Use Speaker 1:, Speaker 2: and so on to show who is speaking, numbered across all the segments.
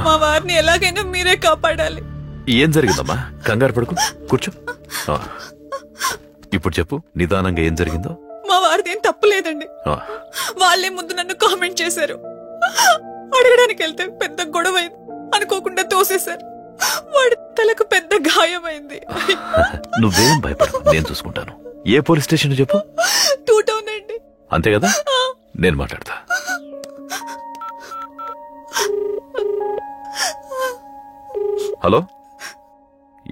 Speaker 1: మా వారిని ఎలాగైనా మీరే కాపాడాలి.
Speaker 2: ఏం జరిగిందమ్మా? కంగారు పడుకు, కూర్చో. ఇప్పుడు చెప్పు, నిదానంగా ఏం జరిగిందో.
Speaker 1: మా వారిది ఏం తప్పు లేదండి. వాళ్ళే ముందు నన్ను కామెంట్ చేశారు. అడగడానికి వెళ్తే పెద్ద గొడవ అయింది. అనుకోకుండా తోసేశారు. వాడి తలకు పెద్ద గాయమైంది.
Speaker 2: నువ్వేం భయపడకు, నేను చూసుకుంటాను. ఏ పోలీస్ స్టేషన్ చెప్పు?
Speaker 1: 2 టౌన్ అండి.
Speaker 2: అంతే కదా, నేను మాట్లాడతా. హలో,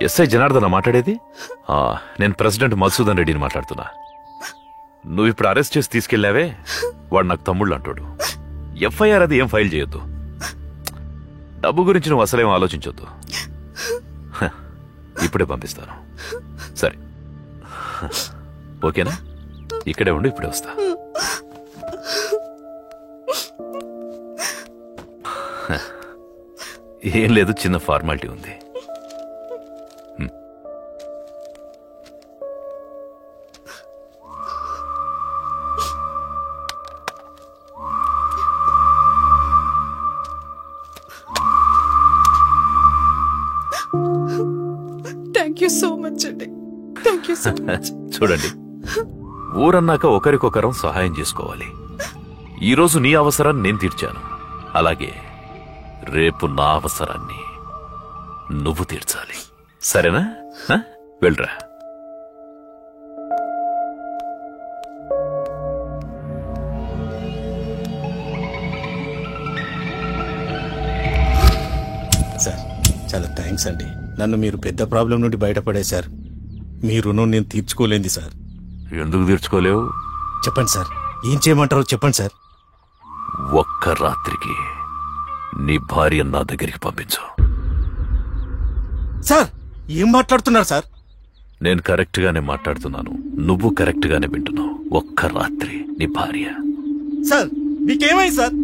Speaker 2: ఎస్ఐ జనార్దన మాట్లాడేది? నేను ప్రెసిడెంట్ మధుసూదన్ రెడ్డిని మాట్లాడుతున్నా. నువ్వు ఇప్పుడు అరెస్ట్ చేసి తీసుకెళ్లావే, వాడు నాకు తమ్ముళ్ళు అంటాడు. ఎఫ్ఐఆర్ అది ఏం ఫైల్ చేయొద్దు. డబ్బు గురించి నువ్వు అసలేం ఆలోచించొద్దు. ఇప్పుడే పంపిస్తాను. సరే, ఓకేనా? ఇక్కడే ఉండు, ఇప్పుడే వస్తా. ఏం లేదు, చిన్న ఫార్మాలిటీ ఉంది.
Speaker 1: థ్యాంక్ యూ సో మచ్ అండి. Thank you so much.
Speaker 2: చూడండి, ఊరన్నాక ఒకరికొకరం సహాయం చేసుకోవాలి. ఈరోజు నీ అవసరాన్ని నేను తీర్చాను, అలాగే రేపు నా అవసరాన్ని నువ్వు తీర్చాలి. సరేనా? వెళ్ళరా.
Speaker 3: సార్, చాలా థ్యాంక్స్ అండి. నన్ను మీరు పెద్ద ప్రాబ్లం నుండి బయటపడేశారు. మీ రుణం నేను తీర్చుకోలేంది సార్.
Speaker 2: ఎందుకు తీర్చుకోలేవు?
Speaker 3: చెప్పండి సార్, ఏం చేయమంటారో చెప్పండి సార్.
Speaker 2: ఒక్క రాత్రికి నీ భార్య నా దగ్గరికి పంపించు.
Speaker 3: సార్, ఏం మాట్లాడుతున్నారు సార్?
Speaker 2: నేను కరెక్ట్ గానే మాట్లాడుతున్నాను, నువ్వు కరెక్ట్ గానే వింటున్నావు. ఒక్క రాత్రి నీ భార్య.
Speaker 3: సార్, మీకేమైంది సార్?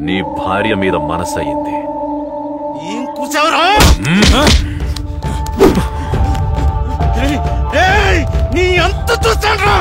Speaker 2: నీ భార్య మీద మనసు అయింది.
Speaker 3: ఏం కూర్చోవరా? నీ అంత చూస్తాను.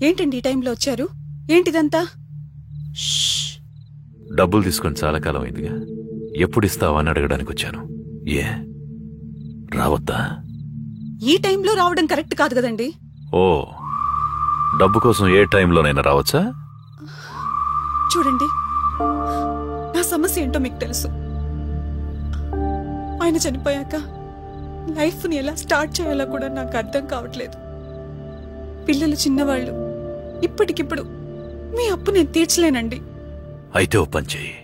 Speaker 1: ఏంటండి ఈ టైంలో వచ్చారు? ఏంటిదంతా?
Speaker 2: డబ్బులు తీసుకొని చాలా కాలం అయిందిగా, ఎప్పుడు ఇస్తావా అని అడగడానికి వచ్చాను. ఏ రావద్దా?
Speaker 1: ఈ టైంలో రావడం కరెక్ట్ కాదు కదండి.
Speaker 2: ఓ, డబ్బు కోసం ఏ టైంలోనైనా రావచ్చా?
Speaker 1: చూడండి, నా సమస్య ఏంటో మీకు తెలుసు. ఆయన చనిపోయాక లైఫ్ని ఎలా స్టార్ట్ చేయాలో కూడా నాకు అర్థం కావట్లేదు. పిల్లలు చిన్నవాళ్ళు. ఇప్పటికిప్పుడు మీ అప్పు నేను తీర్చలేనండి.
Speaker 2: అయితే ఓ పని చెయ్యి,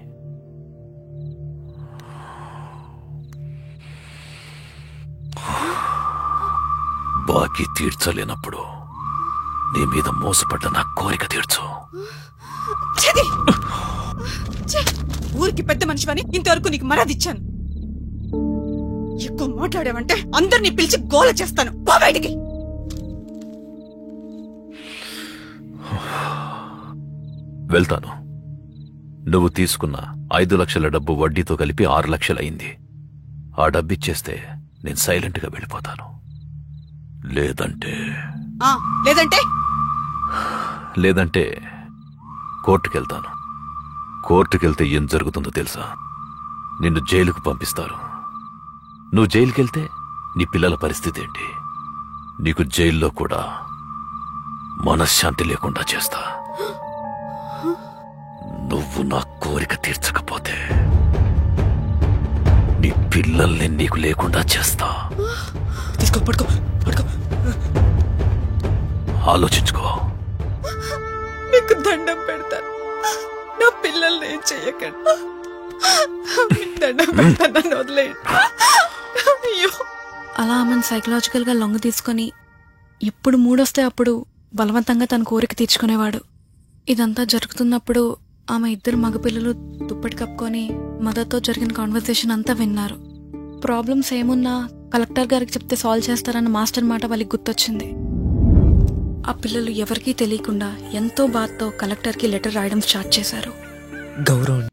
Speaker 2: బాకీ తీర్చలేనప్పుడు నీ మీద మోసపడ్డ నా కోరిక తీర్చు.
Speaker 1: ఊరికి పెద్ద మనిషివని ఇంతవరకు నీకు మర్యాద ఇచ్చాను. ఎక్కువ మాట్లాడావంటే అందరినీ పిలిచి గోల చేస్తాను. పో బయటికి.
Speaker 2: వెళ్తాను. నువ్వు తీసుకున్న 5 లక్షల డబ్బు వడ్డీతో కలిపి 6 లక్షలయింది. ఆ డబ్బిచ్చేస్తే నేను సైలెంట్ గా వెళ్ళిపోతాను. లేదంటే లేదంటే కోర్టుకెళ్తాను. కోర్టుకెళ్తే ఏం జరుగుతుందో తెలుసా? నిన్ను జైలుకు పంపిస్తారు. నువ్వు జైలుకెళ్తే నీ పిల్లల పరిస్థితి ఏంటి? నీకు జైల్లో కూడా మనశ్శాంతి లేకుండా చేస్తా. నువ్వు నా కోరిక తీర్చకపోతే నీ పిల్లల్ని నీకు లేకుండా చేస్తా.
Speaker 1: తీసుకో, పడుకో, పడుకో.
Speaker 2: ఆలోచించుకో.
Speaker 1: నీకు దండం పెడతాను, నా పిల్లల్ని ఏం చెయ్యకండి. దండం పెడతాను, నన్ను వదిలేయండి.
Speaker 4: అలా ఆమెను సైకలాజికల్ గా లొంగ తీసుకుని ఎప్పుడు మూడొస్తే అప్పుడు బలవంతంగా తన కోరిక తీర్చుకునేవాడు. ఇదంతా జరుగుతున్నప్పుడు ఆమె 2 మగపిల్లలు దుప్పటి కప్పుకొని మదర్తో జరిగిన కాన్వర్సేషన్ అంతా విన్నారు. ప్రాబ్లమ్స్ ఏమున్నా కలెక్టర్ గారికి చెప్తే సాల్వ్ చేస్తారన్న మాస్టర్ మాట వాళ్ళకి గుర్తొచ్చింది. ఆ పిల్లలు ఎవరికీ తెలియకుండా ఎంతో బాధతో కలెక్టర్కి లెటర్ రాయడం స్టార్ట్ చేశారు.
Speaker 5: గౌరవ్